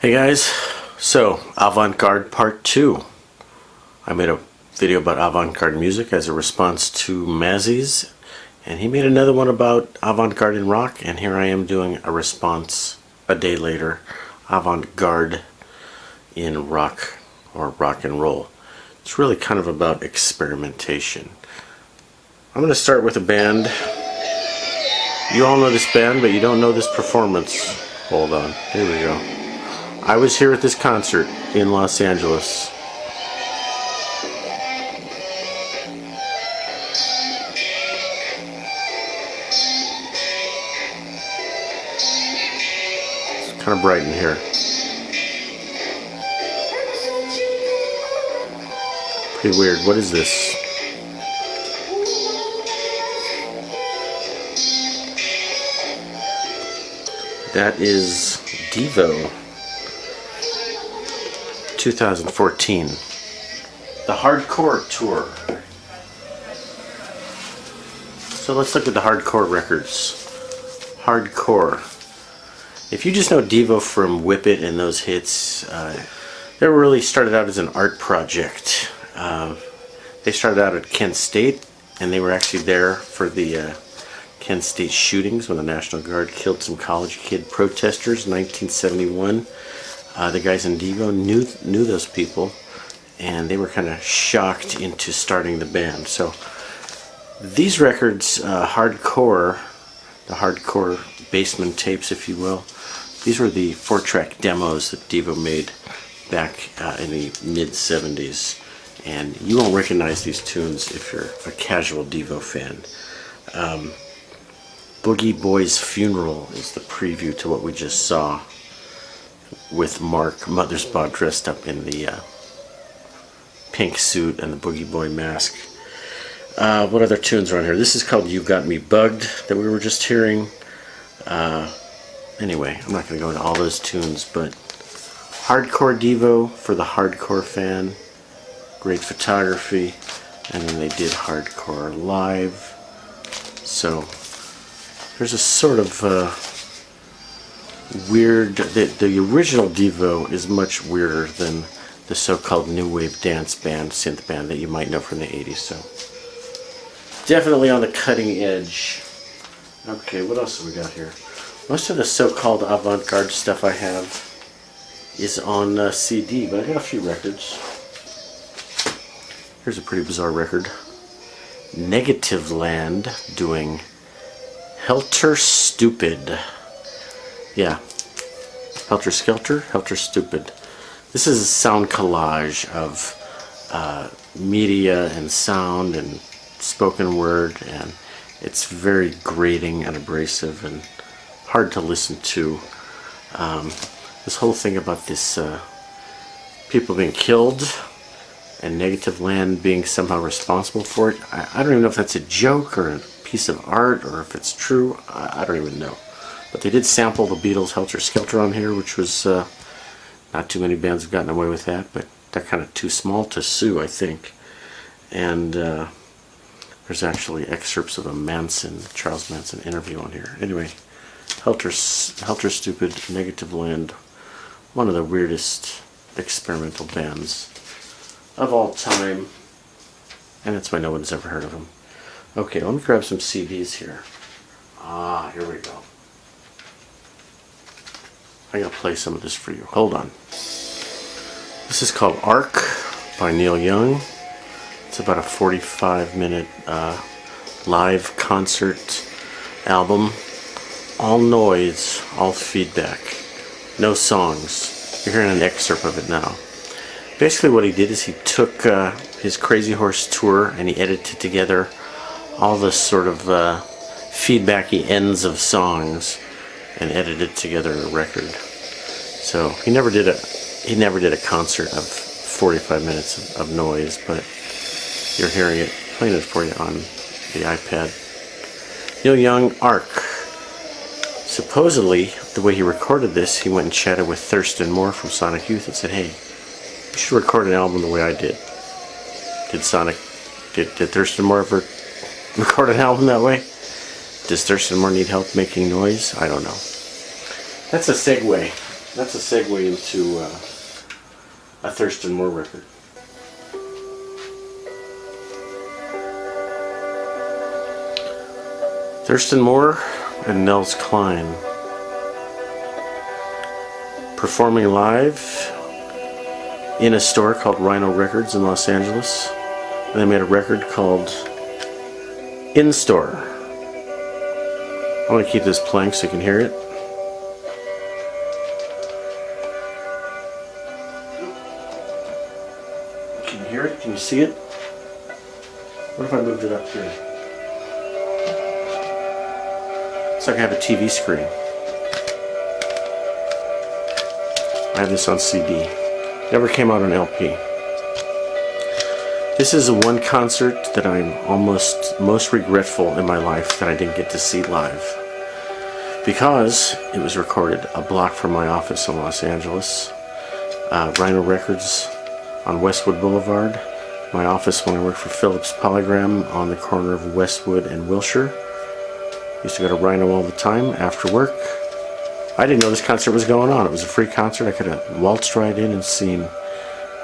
Hey guys, so Avant-Garde Part 2. I made a video about avant-garde music as a response to Mazzy's, and he made another one about avant-garde in rock, and here I am doing a response a day later, avant-garde in rock or rock and roll. It's really kind of about experimentation. I'm going to start with a band. You all know this band, but you don't know this performance. Hold on, here we go. I was here at this concert in Los Angeles. It's kind of bright in here. Pretty weird. What is this? That is Devo. 2014. The Hardcore Tour. So let's look at the Hardcore records. Hardcore. If you just know Devo from Whip It and those hits, they really started out as an art project. They started out at Kent State, and they were actually there for the Kent State shootings when the National Guard killed some college kid protesters in 1971. The guys in Devo knew those people, and they were kind of shocked into starting the band. So these records, Hardcore, the Hardcore basement tapes, if you will, these were the 4-track demos that Devo made back in the mid-70s. And you won't recognize these tunes if you're a casual Devo fan. Boogie Boy's Funeral is the preview to what we just saw, with Mark Mothersbaugh dressed up in the pink suit and the Boogie Boy mask. What other tunes are on here? This is called You Got Me Bugged that we were just hearing. Anyway, I'm not going to go into all those tunes, but Hardcore Devo for the hardcore fan. Great photography. And then they did Hardcore Live. So there's a sort of weird, the original Devo is much weirder than the so-called new wave dance band, synth band that you might know from the 80s. So definitely on the cutting edge. Okay, what else have we got here? Most of the so-called avant-garde stuff I have is on CD, but I got a few records. Here's a pretty bizarre record. Negativeland doing Helter Stupid. Yeah, Helter Skelter, Helter Stupid. This is a sound collage of media and sound and spoken word, and it's very grating and abrasive and hard to listen to. This whole thing about this people being killed and Negativeland being somehow responsible for it, I don't even know if that's a joke or a piece of art or if it's true. I don't even know. But they did sample the Beatles' Helter Skelter on here, which was not too many bands have gotten away with that, but they're kind of too small to sue, I think. And there's actually excerpts of a Charles Manson interview on here. Anyway, Helter Stupid, Negativeland, one of the weirdest experimental bands of all time, and that's why no one's ever heard of them. Okay, let me grab some CDs here. Here we go. I gotta play some of this for you. Hold on. This is called Arc by Neil Young. It's about a 45-minute live concert album. All noise, all feedback. No songs. You're hearing an excerpt of it now. Basically what he did is he took his Crazy Horse tour and he edited together all the sort of feedbacky ends of songs and edited together a record. So he never did a concert of 45 minutes of noise, but you're hearing it, playing it for you on the iPad. Neil Young, Arc. Supposedly, the way he recorded this, he went and chatted with Thurston Moore from Sonic Youth and said, hey, you should record an album the way I did. Did Thurston Moore ever record an album that way? Does Thurston Moore need help making noise? I don't know. That's a segue. That's a segue into a Thurston Moore record. Thurston Moore and Nels Cline performing live in a store called Rhino Records in Los Angeles. And they made a record called In Store. I'm going to keep this playing so you can hear it. Can you hear it? Can you see it? What if I moved it up here? It's like I have a TV screen. I have this on CD. Never came out on LP. This is the one concert that I'm almost most regretful in my life that I didn't get to see live. Because it was recorded a block from my office in Los Angeles. Rhino Records on Westwood Boulevard. My office when I worked for Philips Polygram on the corner of Westwood and Wilshire. Used to go to Rhino all the time after work. I didn't know this concert was going on. It was a free concert. I could have waltzed right in and seen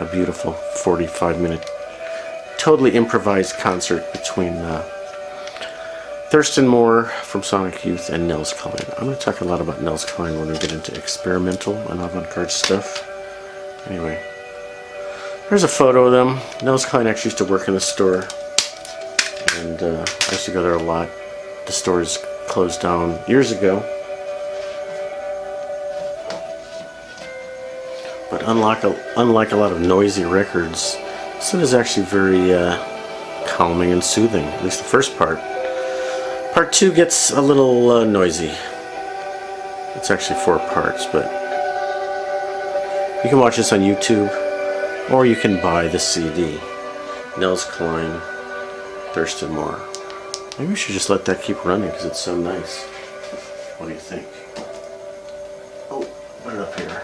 a beautiful 45-minute, totally improvised concert between Thurston Moore from Sonic Youth and Nels Cline. I'm going to talk a lot about Nels Cline when we get into experimental and avant-garde stuff. Anyway, there's a photo of them. Nels Cline actually used to work in the store, and I used to go there a lot. The store is closed down years ago. But unlike a lot of noisy records, this one is actually very calming and soothing, at least the first part. Part 2 gets a little noisy. It's actually 4 parts, but you can watch this on YouTube, or you can buy the CD. Nels Cline, Thurston Moore. Maybe we should just let that keep running because it's so nice. What do you think? Oh, put it up here.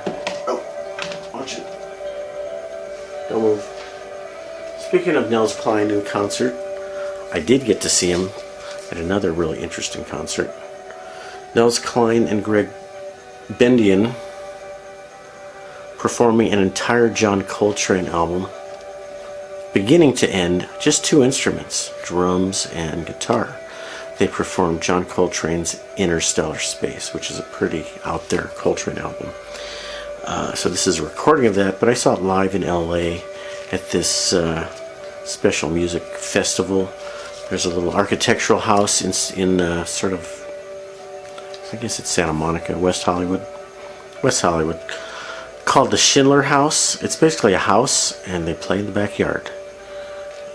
Watch it. Don't move. Speaking of Nels Cline in concert, I did get to see him at another really interesting concert. Nels Cline and Greg Bendian performing an entire John Coltrane album, beginning to end, just 2 instruments, drums and guitar. They performed John Coltrane's Interstellar Space, which is a pretty out there Coltrane album. So this is a recording of that, but I saw it live in LA at this special music festival. There's a little architectural house in sort of, I guess it's Santa Monica, West Hollywood, called the Schindler House. It's basically a house, and they play in the backyard.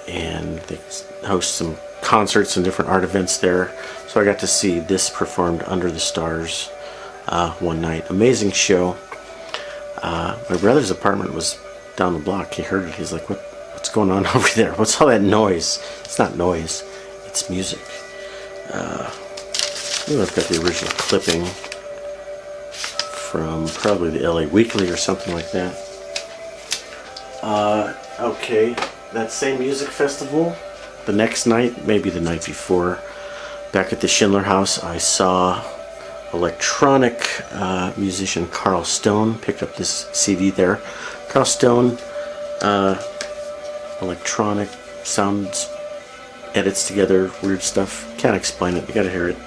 And they host some concerts and different art events there. So I got to see this performed under the stars one night. Amazing show. My brother's apartment was down the block. He heard it. He's like, what's going on over there? What's all that noise? It's not noise. It's music. I've got the original clipping from probably the LA Weekly or something like that. Okay, that same music festival, the next night, maybe the night before, back at the Schindler House, I saw electronic musician Carl Stone. Picked up this CD there. Carl Stone, electronic sounds, edits together weird stuff. Can't explain it, you gotta hear it.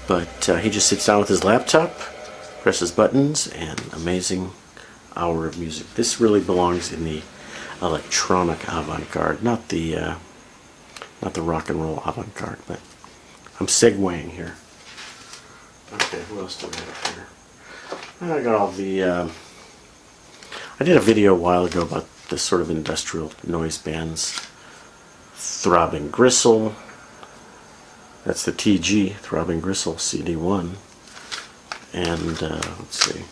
But he just sits down with his laptop, presses buttons, and amazing hour of music. This really belongs in the electronic avant-garde, not the rock and roll avant-garde. But I'm segueing here. Okay, what else do we have here? I got all the. I did a video a while ago about this sort of industrial noise bands. Throbbing Gristle. That's the TG, Throbbing Gristle CD1. And let's see,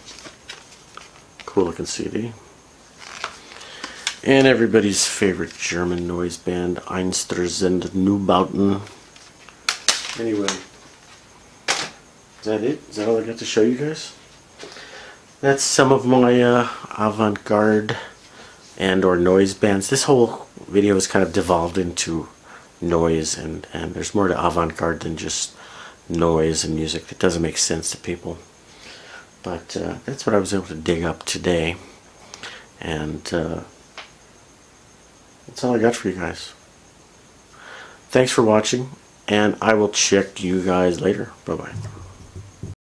cool looking CD. And everybody's favorite German noise band, Einstürzende Neubauten. Anyway, is that it? Is that all I got to show you guys? That's some of my avant-garde and or noise bands. This whole video is kind of devolved into noise, and there's more to avant-garde than just noise and music that doesn't make sense to people. But that's what I was able to dig up today. And that's all I got for you guys. Thanks for watching, and I will check you guys later. Bye-bye.